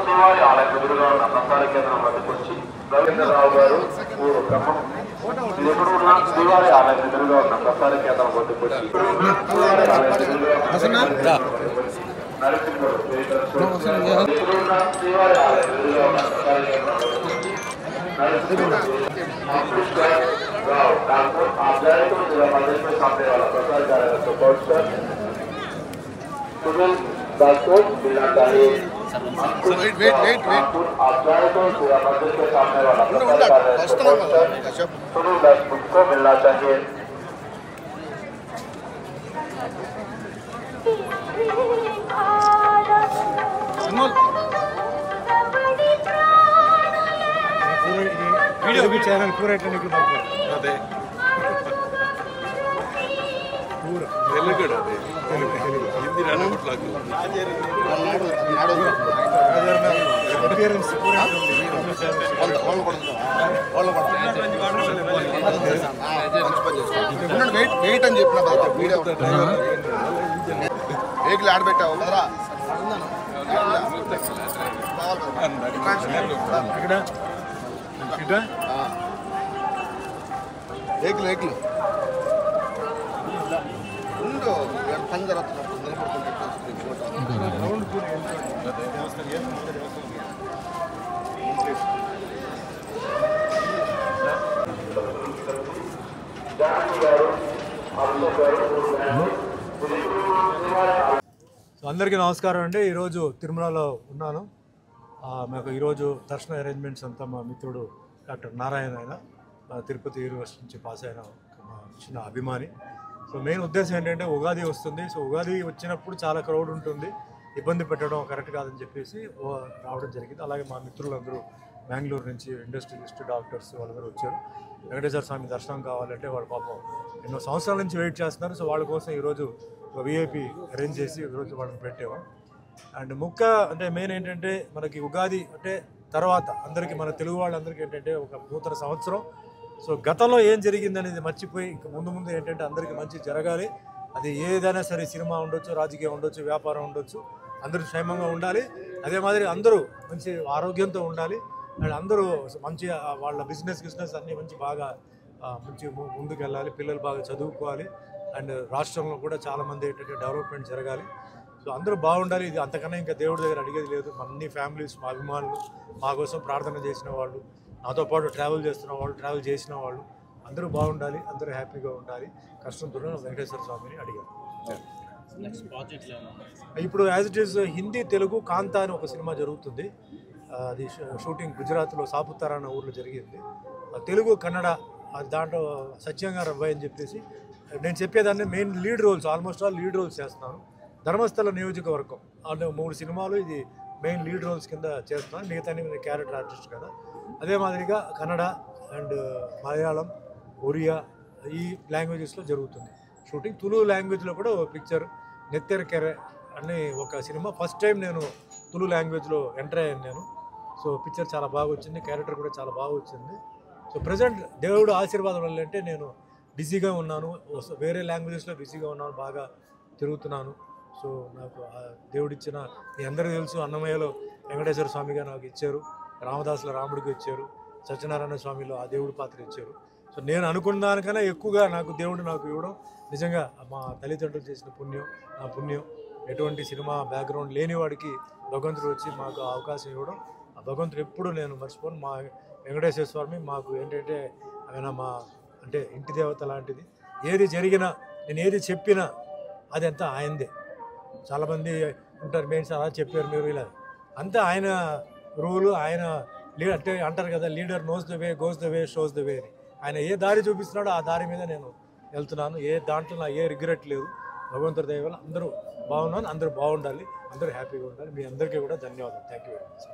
శ్రీవారి ఆలయం ఎదురుగా ఉన్న ప్రసార కేంద్రం వద్దకు వచ్చి రవీంద్రరావు గారు ఊరు క్రమం ఎదురున్న శ్రీవారి ఆలయం ఎదురుగా ఉన్న ప్రసార కేంద్రం వద్దకు వచ్చి నరసింహుడు ఎదురున్న శ్రీవారి ఆలయం ఎదురుగా ఉన్న ప్రసార కేంద్రం వద్దకు వచ్చి नरसिंहपुर राव कानपुर आप जाए तो जिला प्रदेश में सामने वाला प्रसार कार्यालय को पहुंचकर सुनील दासोट मिलना चाहिए। कानपुर आप जाए तो जिला प्रदेश में सामने वाला प्रसार कार्यालय को पहुंचकर सुनील दासोट को मिलना चाहिए। वीडियो भी चैनल पूरा टेक्निकल अदे पूरा तेलुगु अदे हिंदी रानगुट्लागु अपीयरेंस पूरा వెయిట్ అని చెప్పిన వీడియో వెహికల్ ఆడ పెట్టావు కదరా ఇక్కడ వెహికల్ ఉండు పని జరుగుతున్నప్పుడు అందరికీ నమస్కారం అండి। ఈరోజు తిరుమలలో ఉన్నాను। మాకు ఈరోజు దర్శన అరేంజ్మెంట్స్ అంతా మా మిత్రుడు డాక్టర్ నారాయణ ఆయన తిరుపతి యూనివర్సిటీ నుంచి పాస్ అయిన మా చిన్న అభిమాని। సో మెయిన్ ఉద్దేశం ఏంటంటే ఉగాది వస్తుంది। సో ఉగాది వచ్చినప్పుడు చాలా క్రౌడ్ ఉంటుంది, ఇబ్బంది పెట్టడం కరెక్ట్ కాదని చెప్పేసి రావడం జరిగింది। అలాగే మా మిత్రులందరూ బెంగళూరు నుంచి ఇండస్ట్రియలిస్ట్ డాక్టర్స్ వాళ్ళందరూ వచ్చారు। వెంకటేశ్వర స్వామి దర్శనం కావాలంటే వాళ్ళ పాపం ఎన్నో సంవత్సరాల నుంచి వెయిట్ చేస్తున్నారు। సో వాళ్ళ కోసం ఈరోజు ఒక విఐపి అరేంజ్ చేసి ఈరోజు వాళ్ళని పెట్టాము। అండ్ అంటే మెయిన్ ఏంటంటే మనకి ఉగాది అంటే తర్వాత అందరికీ మన తెలుగు వాళ్ళందరికీ ఏంటంటే ఒక నూతన సంవత్సరం। సో గతంలో ఏం జరిగిందనేది మర్చిపోయి ఇంక ముందు ఏంటంటే అందరికీ మంచి జరగాలి। అది ఏదైనా సరే, సినిమా ఉండొచ్చు, రాజకీయం ఉండొచ్చు, వ్యాపారం ఉండొచ్చు, అందరూ క్షేమంగా ఉండాలి। అదే మాదిరి అందరూ మంచి ఆరోగ్యంతో ఉండాలి। అండ్ అందరూ మంచి వాళ్ళ బిజినెస్ అన్నీ బాగా మంచి ముందుకు వెళ్ళాలి, పిల్లలు బాగా చదువుకోవాలి। అండ్ రాష్ట్రంలో కూడా చాలామంది ఏంటంటే డెవలప్మెంట్ జరగాలి। సో అందరూ బాగుండాలి। ఇది అంతకన్నా ఇంకా దేవుడి దగ్గర అడిగేది లేదు। అన్ని ఫ్యామిలీస్, మా అభిమానులు, మా కోసం ప్రార్థన చేసిన వాళ్ళు, నాతో పాటు ట్రావెల్ చేస్తున్న వాళ్ళు, ట్రావెల్ చేసిన వాళ్ళు అందరూ బాగుండాలి, అందరూ హ్యాపీగా ఉండాలి। కష్టంతో వెంకటేశ్వర స్వామిని అడిగారు। ఇప్పుడు as it is Hindi Telugu Kantha అని ఒక సినిమా జరుగుతుంది। అది షూటింగ్ గుజరాత్లో సాపుతారా అన్న ఊర్లో జరిగింది। తెలుగు కన్నడ దాంట్లో సత్యంగారు అబ్బాయి అని చెప్పేసి నేను చెప్పేదాన్ని main lead roles, almost all lead roles చేస్తున్నాను। ధర్మస్థల నియోజకవర్గం అంటే 3 సినిమాలు ఇది మెయిన్ లీడ్ రోల్స్ కింద చేస్తున్నాను। మిగతా క్యారెక్టర్ ఆర్టిస్ట్ కదా। అదే మాదిరిగా కన్నడ అండ్ మలయాళం, ఒరియా ఈ లాంగ్వేజెస్లో జరుగుతుంది షూటింగ్। తులు లాంగ్వేజ్లో కూడా ఒక పిక్చర్ నెత్తెరకెరె అని ఒక సినిమా ఫస్ట్ టైం నేను తులు లాంగ్వేజ్లో ఎంటర్ అయ్యాను నేను। సో పిక్చర్ చాలా బాగా వచ్చింది, క్యారెక్టర్ కూడా చాలా బాగా వచ్చింది। సో ప్రజెంట్ దేవుడు ఆశీర్వాదం వల్ల అంటే నేను బిజీగా ఉన్నాను, వేరే లాంగ్వేజెస్లో బిజీగా ఉన్నాను, బాగా తిరుగుతున్నాను। సో నాకు దేవుడిచ్చిన మీ అందరికీ తెలుసు, అన్నమయ్యలో వెంకటేశ్వర స్వామిగా నాకు ఇచ్చారు, రామదాసుల రాముడికి ఇచ్చారు, సత్యనారాయణ స్వామిలో ఆ దేవుడి పాత్ర ఇచ్చారు। సో నేను అనుకున్న దానికన్నా ఎక్కువగా దేవుడు నాకు ఇవ్వడం నిజంగా మా తల్లిదండ్రులు చేసిన పుణ్యం, నా పుణ్యం। ఎటువంటి సినిమా బ్యాక్గ్రౌండ్ లేని వాడికి భగవంతుడు వచ్చి మాకు అవకాశం ఇవ్వడం, ఆ భగవంతుడు ఎప్పుడు నేను మర్చిపోను। మా వెంకటేశ్వర స్వామి మాకు ఏంటంటే ఆయన మా అంటే ఇంటి దేవత లాంటిది। ఏది జరిగినా, నేను ఏది చెప్పినా అది అంతా ఆయనదే। చాలామంది ఉంటారు, మెయిన్స్ అలా చెప్పారు మీరు ఇలా, అంతా ఆయన రూలు, ఆయన అంటే అంటారు కదా, leader knows the way, goes the way, shows the way అని। ఆయన ఏ దారి చూపిస్తున్నాడో ఆ దారి మీద నేను వెళ్తున్నాను। ఏ దాంట్లో నా ఏ రిగ్రెట్ లేదు। భగవంతుడి దయ వల్ల అందరూ బాగున్నాను, అందరూ బాగుండాలి, అందరూ హ్యాపీగా ఉండాలి। మీ అందరికీ కూడా ధన్యవాదాలు। Thank you very much.